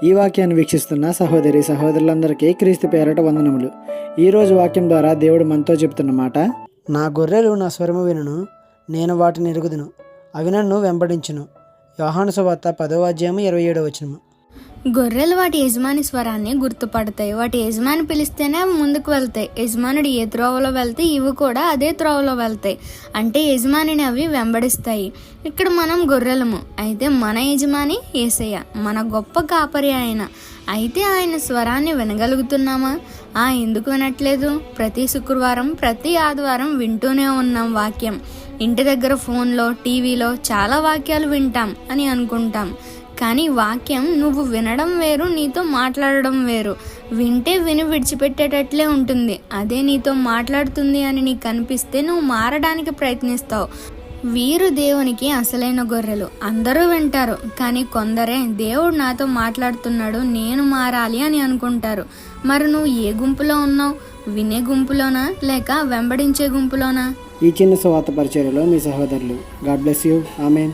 ఈ వాక్యాన్ని వీక్షిస్తున్న సహోదరి సహోదరులందరికీ క్రీస్తు పేరట వందనములు. ఈరోజు వాక్యం ద్వారా దేవుడు మనతో చెబుతున్న మాట, నా గొర్రెలు నా స్వరము వినును, నేను వాటిని ఎరుగుదును, అవి నన్ను వెంబడించును. యోహాను సువార్త 10:27. గొర్రెలు వాటి యజమాని స్వరాన్ని గుర్తుపడతాయి. వాటి యజమాని పిలిస్తేనే అవి ముందుకు వెళ్తాయి. యజమానుడు ఏ త్రోవలో వెళ్తే ఇవి కూడా అదే త్రోవలో వెళ్తాయి. అంటే యజమానిని అవి వెంబడిస్తాయి. ఇక్కడ మనం గొర్రెలము. అయితే మన యజమాని యేసయ్య, మన గొప్ప కాపరి ఆయన. అయితే ఆయన స్వరాన్ని వినగలుగుతున్నామా? ఎందుకు వినట్లేదు? ప్రతి శుక్రవారం, ప్రతి ఆదివారం వింటూనే ఉన్నాం వాక్యం. ఇంటి దగ్గర ఫోన్లో, టీవీలో చాలా వాక్యాలు వింటాం అని అనుకుంటాం. కానీ వాక్యం నువ్వు వినడం వేరు, నీతో మాట్లాడడం వేరు. వింటే విని విడిచిపెట్టేటట్లే ఉంటుంది. అదే నీతో మాట్లాడుతుంది అని నీకు అనిపిస్తే నువ్వు మారడానికి ప్రయత్నిస్తావు. వీరు దేవునికి అసలైన గొర్రెలు. అందరూ వింటారు, కానీ కొందరే దేవుడు నాతో మాట్లాడుతున్నాడు, నేను మారాలి అని అనుకుంటారు. మరి నువ్వు ఏ గుంపులో ఉన్నావు? వినే గుంపులోనా లేక వెంబడించే గుంపులోనా? ఈ చిన్న సువార్త పరిచర్యలో మీ సహోదరులు. God bless you. ఆమేన్.